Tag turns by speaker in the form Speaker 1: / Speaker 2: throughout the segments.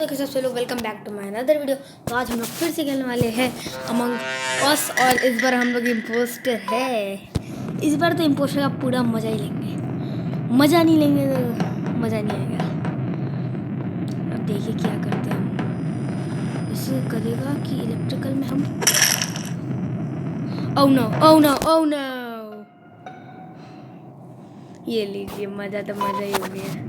Speaker 1: Okay सबसे लोग welcome back to my another video. तो आज हम लोग फिर से खेलने वाले हैं अमंग अस और इस बार हम लोग इम्पोस्टर है। इस बार तो इम्पोस्टर का पूरा मज़ा ही लेंगे। मज़ा नहीं लेंगे तो मज़ा नहीं आएगा। अब देखिए क्या करते हैं हम। इसे करेगा कि इलेक्ट्रिकल में हम oh no oh no oh no. ये लीजिए मज़ा तो मज़ा ही हो गया।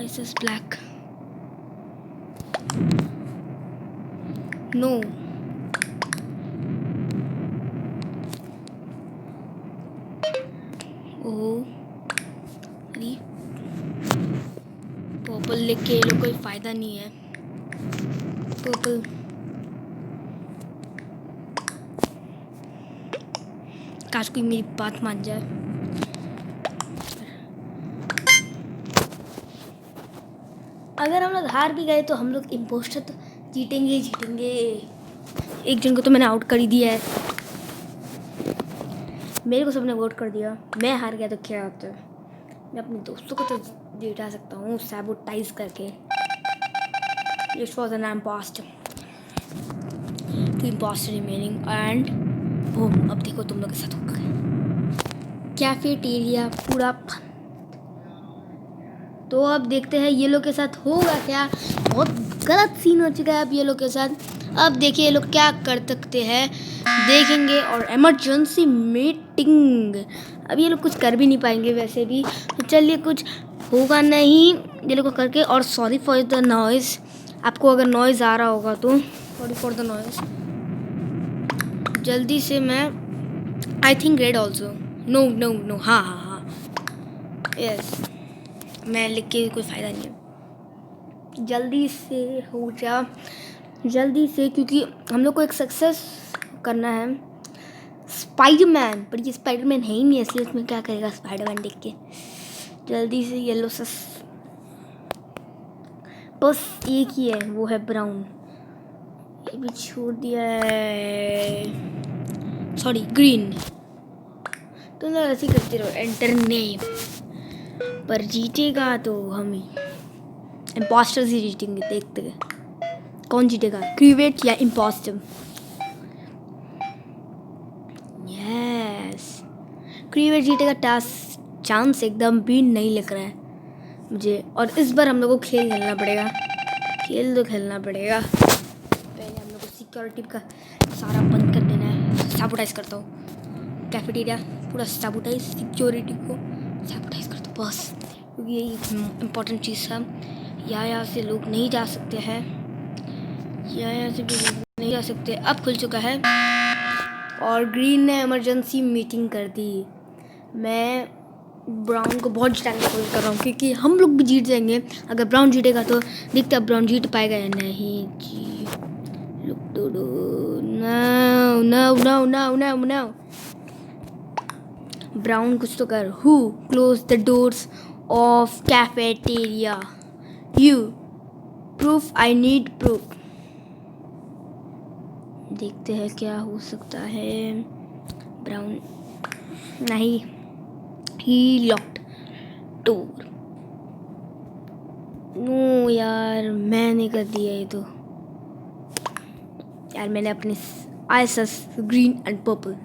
Speaker 1: ISIS black. No. Oh. अरे पर्पल लिख के ये लोग कोई फायदा नहीं है। पर्पल काश कोई मेरी बात मान जाए। अगर हम लोग हार भी गए तो हम लोग इम्पोस्टर तो जीतेंगे ही जीतेंगे। एक जन को तो मैंने आउट कर ही दिया है। मेरे को सबने वोट कर दिया। मैं हार गया तो क्या होता है। मैं अपने दोस्तों को तो जिता सकता हूँ सैबोटाइज करके। It was an impostor. Two impostor remaining and boom. अब देखो तुम लोग के साथ होगा कैफेटेरिया पूरा। तो अब देखते हैं ये लोग के साथ होगा क्या। बहुत गलत सीन हो चुका है अब ये लोग के साथ। अब देखिए ये लोग क्या कर सकते हैं देखेंगे। और इमरजेंसी मीटिंग अब ये लोग कुछ कर भी नहीं पाएंगे वैसे भी। तो चलिए कुछ होगा नहीं ये लोग को करके। और सॉरी फॉर द नॉइज़। आपको अगर नॉइज़ आ रहा होगा तो सॉरी फॉर द नॉइज़। जल्दी से मैं I think red also. No no no हाँ हाँ हाँ यस। मैं लिख के कोई फ़ायदा नहीं है। जल्दी से हो जा जल्दी से, क्योंकि हम लोग को एक सक्सेस करना है। स्पाइडरमैन, पर ये स्पाइडरमैन है ही नहीं इसलिए इसमें क्या करेगा स्पाइडरमैन देख के। जल्दी से येलो सस बस एक ही है वो है ब्राउन। ये भी छोड़ दिया है सॉरी ग्रीन। तो ना ऐसे करते रहो एंटर नेम। पर जीतेगा तो हम ही इम्पोस्टर्स ही जीतेंगे। देखते हैं कौन जीतेगा क्रीवेट या इम्पोस्टर। यस क्रीवेट जीतेगा। टास्क चांस एकदम भी नहीं लग रहा है मुझे। और इस बार हम लोग को खेल खेलना पड़ेगा। खेल तो खेलना पड़ेगा। पहले हम लोग को सिक्योरिटी का सारा बंद कर देना है। सैबोटाइज करता हूँ कैफेटेरिया पूरा। सैबोटाइज सिक्योरिटी को सैबोटाइज करता हूँ बस, क्योंकि ये इम्पोर्टेंट चीज़ है। यहाँ से लोग नहीं जा सकते हैं। यहाँ से भी लोग नहीं जा सकते। अब खुल चुका है और ग्रीन ने इमरजेंसी मीटिंग कर दी। मैं ब्राउन को बहुत जिताने की कोशिश कर रहा हूँ क्योंकि हम लोग भी जीत जाएंगे। अगर ब्राउन जीतेगा तो देखते हैं ब्राउन जीत पाएगा या नहीं। जी लुक दो no no no no no no. Brown कुछ तो कर। Who close the doors of cafeteria. You proof I need proof. देखते हैं क्या हो सकता है। ब्राउन नहीं ही लॉक्ड डोर। नो यार मैंने कर दिया ये तो। यार मैंने अपने ISIS green and purple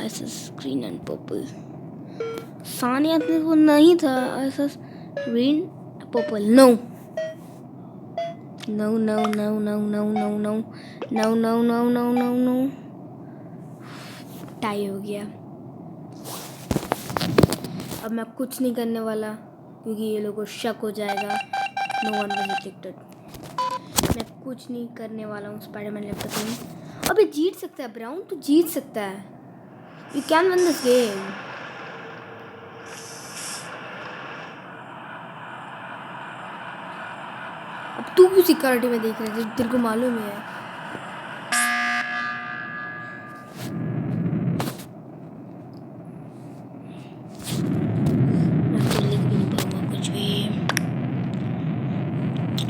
Speaker 1: ISIS green and purple Sania को नहीं था। ISIS green purple no no no no no no no no no no no no no no. Tie हो गया। अब मैं कुछ नहीं करने वाला क्योंकि ये लोगों को शक हो जाएगा। No one was detected. मैं कुछ नहीं करने वाला हूँ। Spiderman laptop. अबे जीत सकता है ब्राउन तो जीत सकता है। You can win this game. अब तू क्यों सिक्योरिटी में देख रहा है तेरे को मालूम है।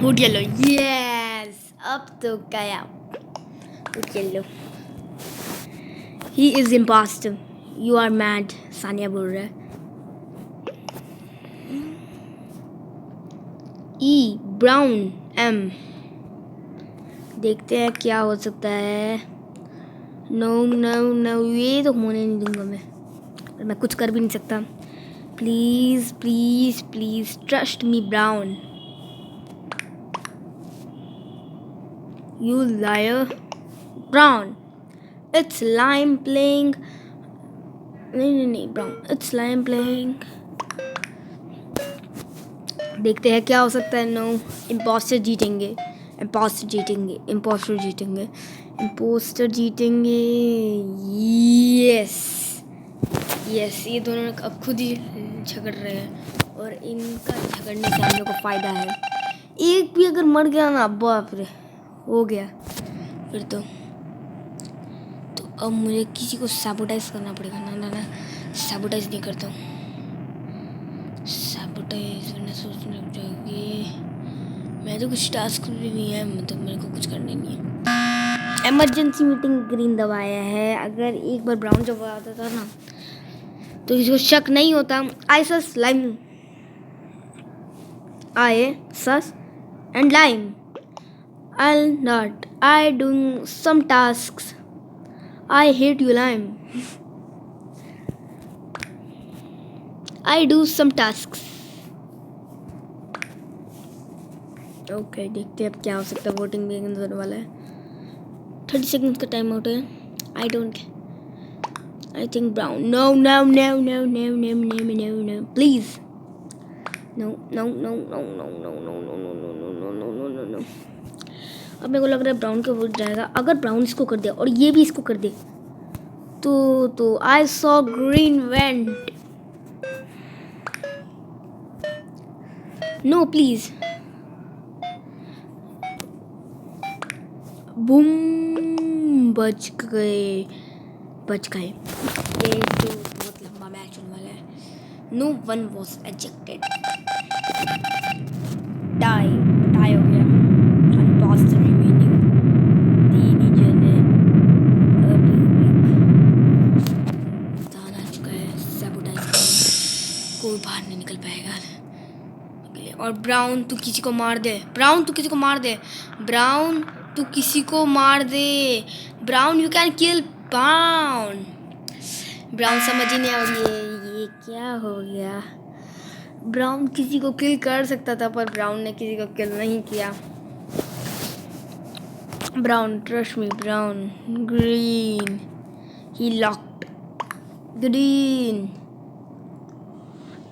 Speaker 1: Vote yellow yes. अब तो गया vote yellow. He is impostor. You are mad Sania बोल रहा है। ई ब्राउन एम। देखते हैं क्या हो सकता है। नो नो नो, ये तो होने नहीं दूंगा मैं, और मैं कुछ कर भी नहीं सकता। Please please please trust me brown. You liar. Brown, it's lime playing. नहीं नहीं नहीं ब्राउन, इट्स लाइम प्लेइंग। देखते हैं क्या हो सकता है। नो, इम्पोस्टर जीतेंगे, इम्पोस्टर जीतेंगे, इम्पोस्टर जीतेंगे, इम्पोस्टर जीतेंगे। यस यस, ये दोनों अब खुद ही झगड़ रहे हैं और इनका झगड़ने से हम लोग को फायदा है। एक भी अगर मर गया ना, बाप रे, हो गया फिर तो अब मुझे किसी को सैबोटाइज करना पड़ेगा। ना ना ना, सैबोटाइज नहीं करता हूँ, सैबोटाइज वरना सोचने लग जाएगी। मैं तो कुछ टास्क भी नहीं है, मतलब मेरे को कुछ करने नहीं है। इमरजेंसी मीटिंग ग्रीन दबाया है। अगर एक बार ब्राउन जब आता था ना तो किसी को शक नहीं होता। I sus lime, I sus and lime. I'll not. I doing some tasks. I hate you, lime. I do some tasks. Okay, देखते हैं अब क्या हो सकता है। वोटिंग भी होने वाला है। 30 सेकंड का टाइम आउट है। I don't. I think brown. No, no, no, no, no, no, no, no, no. Please. No, no, no, no, no, no, no, no, no, no, no, no, no, no, no, no. अब मेरे को लग रहा है brown का vote जाएगा। अगर brown इसको कर दे और ये भी इसको कर दे तो I saw green vent. No please. Boom, बच गए, बच गए। ये तो बहुत लंबा मैच होने वाला है। No one was ejected. Tie tie हो गया। कोई बाहर नहीं निकल पाएगा। और ब्राउन तू किसी को मार दे, ब्राउन तू किसी को मार दे, ब्राउन तू किसी को मार दे, brown you can kill brown. Brown समझ ही नहीं आ रही है ये क्या हो गया। ब्राउन किसी को किल कर सकता था पर ब्राउन ने किसी को किल नहीं किया। Brown trust me, brown green ही लॉक्ड ग्रीन।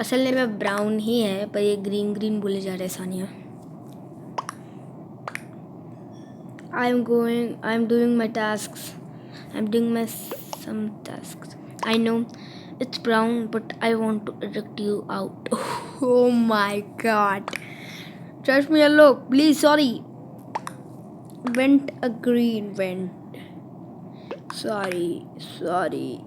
Speaker 1: असल में ब्राउन ही है पर ये ग्रीन ग्रीन बोले जा रहे हैं। Sania, I am doing my tasks, I am doing my some tasks. I know it's brown but I want to eject you out. Oh my God, trust me yellow please, sorry. Vent a green vent, sorry sorry.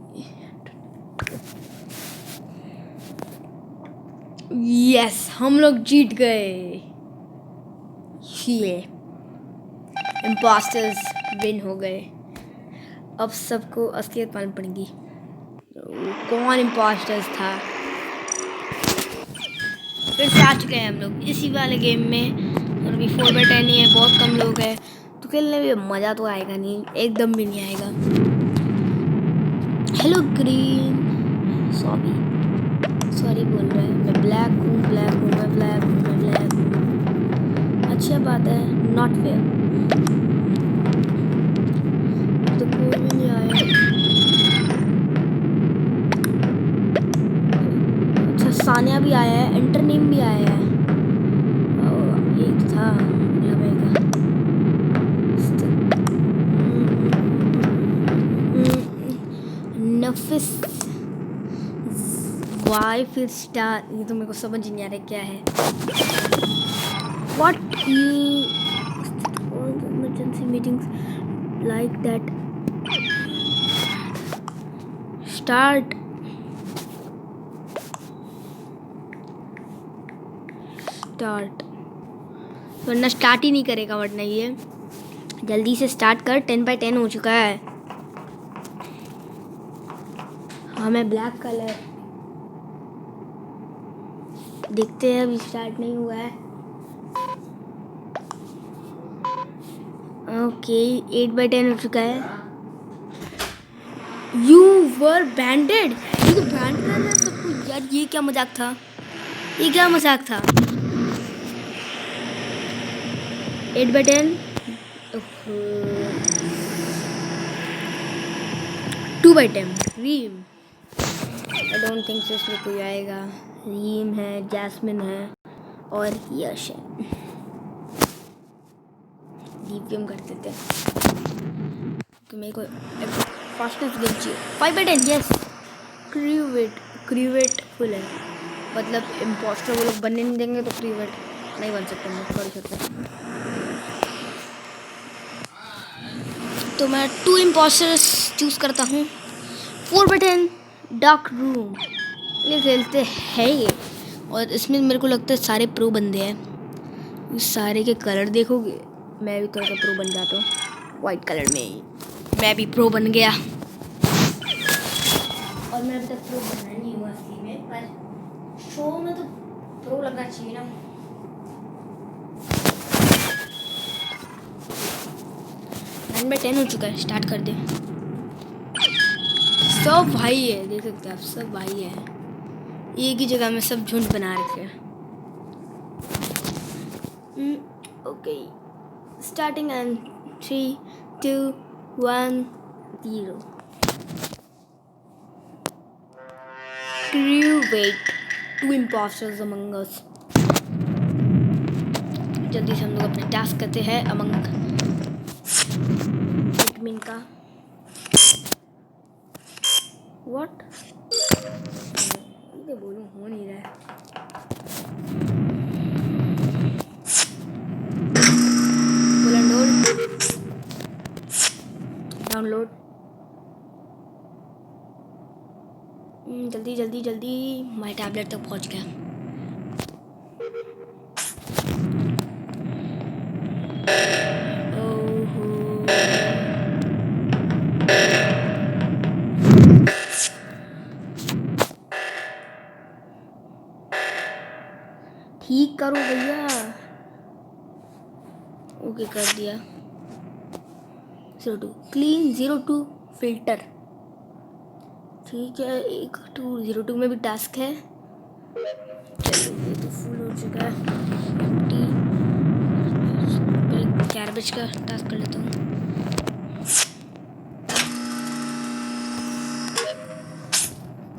Speaker 1: Yes, हम लोग जीत गए। ये impostors win हो गए। अब सबको असलियत मालूम पड़ेगी कौन इम्पोस्टर्स था। फिर से आ चुके हैं हम लोग इसी वाले गेम में और अभी 4/10 ही है, बहुत कम लोग हैं तो खेलने में मज़ा तो आएगा नहीं, एकदम भी नहीं आएगा। हेलो ग्रीन, सॉरी बोल रहा है। मैं ब्लैक हूँ, ब्लैक हूँ, मैं ब्लैक हूँ, मैं ब्लैक हूँ। अच्छा बात है, नॉट फेयर। तो कोई भी नहीं आया। अच्छा सानिया भी आया है, एंटर नेम भी आया है। एक था नफिस वाई फिर स्टार। ये तो मेरे को समझ नहीं आ रहा क्या है। What you all the emergency meetings like that start वरना स्टार्ट ही नहीं करेगा, वरना ये जल्दी से स्टार्ट कर। 10/10 हो चुका है। हमें ब्लैक कलर देखते हैं, अभी स्टार्ट नहीं हुआ है। ओके 8/10 हो चुका है। यू वर बैंडेड, ये तो बैंड कर रहा है सबको यार। ये क्या मजाक था, ये क्या मजाक था। 8/10 2/10 रीम। आई डोंट थिंक सो इसमें कोई आएगा। रीम है, जैस्मिन है और यश है। डीप गेम कर देते हैं तो मेरे को फास्टेस्ट गेम चाहिए। 5/10 यस। क्रीवेट फुल है, मतलब इम्पोस्टर वो लोग बनने नहीं देंगे तो क्रीवेट नहीं बन सकते, मैं कर सकते। तो मैं 2 इम्पोस्टर्स चूज करता हूँ। 4/10 डार्क रूम ये खेलते हैं ये, और इसमें मेरे को लगता है सारे प्रो बंदे हैं। इस सारे के कलर देखोगे, मैं भी थोड़ा सा प्रो बन जाता हूँ। वाइट कलर में मैं भी प्रो बन गया, और मैं अभी तक प्रो बनना नहीं हुआ असली में, पर शो में तो प्रो लगना चाहिए ना। 9/10 हो चुका है, स्टार्ट कर दे। सब भाई है, देख सकते हैं आप, सब भाई है। एक ही जगह में सब झुंड बना रखे हैं। Okay starting and 3 2 1 0। क्रीवेट 2 imposters among us। जल्दी से हम लोग अपने टास्क करते हैं अमंग एडमिन का। व्हाट ये बोलूं, हो नहीं रहा है। डाउनलोड जल्दी जल्दी जल्दी, माय टैबलेट तक पहुंच गया। ठीक करो भैया। ओके कर दिया। 02 क्लीन 02 फिल्टर, ठीक है। 1202 में भी टास्क है। चलो ये तो फुल हो चुका है। गार्बेज का टास्क कर लेता हूँ।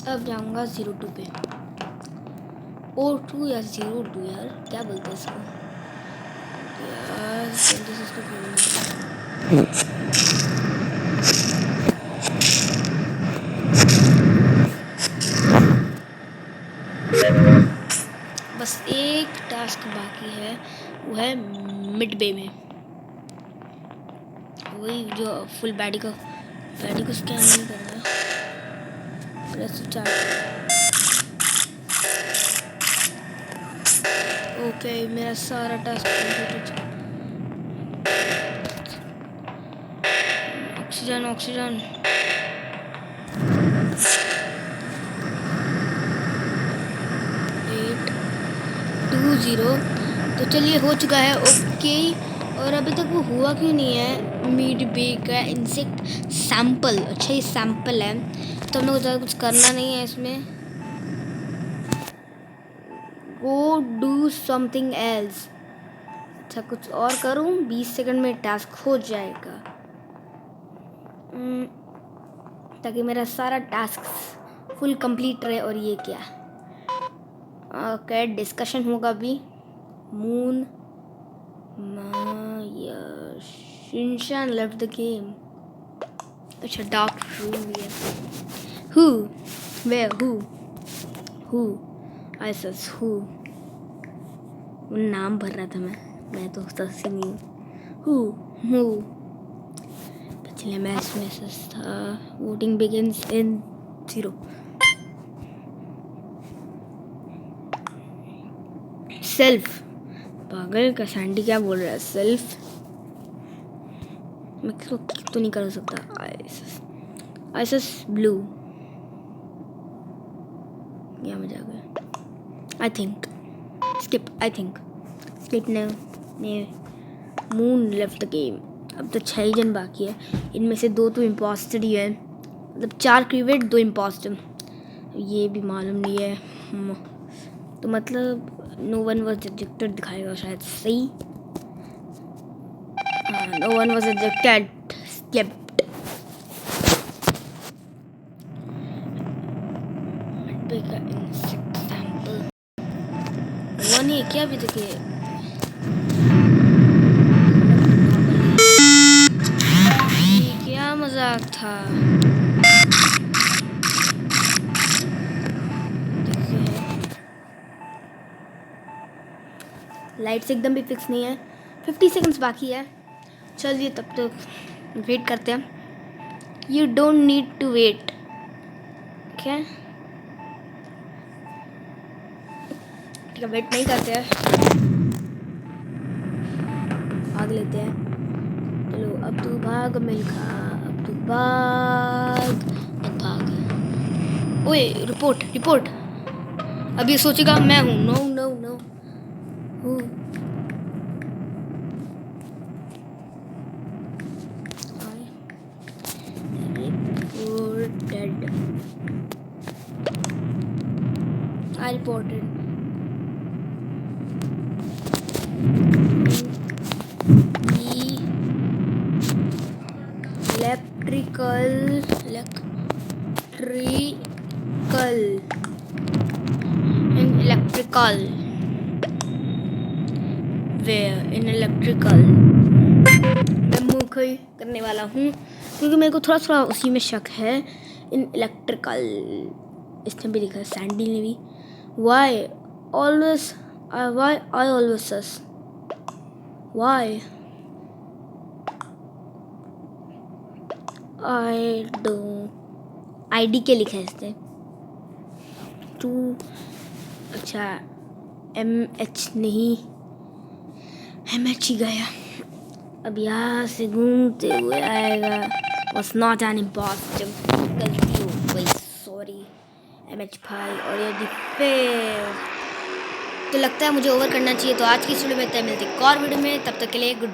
Speaker 1: अब जाऊँगा 02 पे। O2 या 02 यार, क्या बोलते हैं इसको यार, जल्दी से इसको बस एक टास्क बाकी है, वो है मिड बे में। वही जो फुल बैडी को स्कैन नहीं करना है। Press start. ओके मेरा सारा टास्क कंप्लीट हो चुका। Oxygen oxygen 820। तो चलिए हो चुका है ओके। और अभी तक वो हुआ क्यों नहीं है मिड बे का इंसेक्ट सैंपल। अच्छा ये सैंपल है तो हम लोग ज़्यादा कुछ करना नहीं है इसमें। Go do something else. अच्छा कुछ और करूँ, 20 सेकंड में टास्क हो जाएगा, ताकि मेरा सारा टास्क फुल कंप्लीट रहे। और ये क्या ओके डिस्कशन होगा अभी। Moon Shinshan left the game. अच्छा डार्क रूम भी है। Who where who is sus who, नाम भर रहा था मैं तो सही नहीं हूँ। पिछले मैच में था। Voting begins in 0। सेल्फ पागल का सैंडी क्या बोल रहा है सेल्फ, मैं किसको किक तो नहीं कर सकता। आइसस ब्लू, क्या मजा आ गया। I think skip no moon left the game. अब तो 6 ही जन बाकी है, इनमें से 2 तो इम्पोस्टर ही है, मतलब 4 क्रीवेट 2 इम्पोस्टर, ये भी मालूम नहीं है। तो मतलब नो वन वॉज रिजेक्टेड दिखाएगा शायद, सही। No one was rejected, skipped. One है क्या अभी तक? ये क्या मजाक था। लाइट्स एकदम भी फिक्स नहीं है, 50 सेकंड्स बाकी है। चलिए तब तक वेट करते हैं। You don't need to wait, क्या ठीक है, वेट नहीं करते हैं, भाग लेते हैं। चलो अब तू भाग मिल्खा, अब तू भाग, अब भाग। ओए रिपोर्ट रिपोर्ट, अब ये सोचेगा मैं हूँ। No no no, reported. I reported. Electrical. Where? In electrical. मैं मूर्खी करने वाला हूँ क्योंकि मेरे को थोड़ा थोड़ा उसी में शक है। इन इलेक्ट्रिकल, इसने भी लिखा है, सैंडी ने भी। Why I always sus? Why? I don't ID के लिखा है इसने। तू अच्छा MH नहीं, MH ही गया। अब यहाँ से घूमते हुए आएगा। Was not an imposter, गलती हो गई, सॉरी MH भाई। और ये फिर तो लगता है मुझे ओवर करना चाहिए। तो आज की वीडियो में मिलते हैं एक और वीडियो में, तब तक के लिए गुड।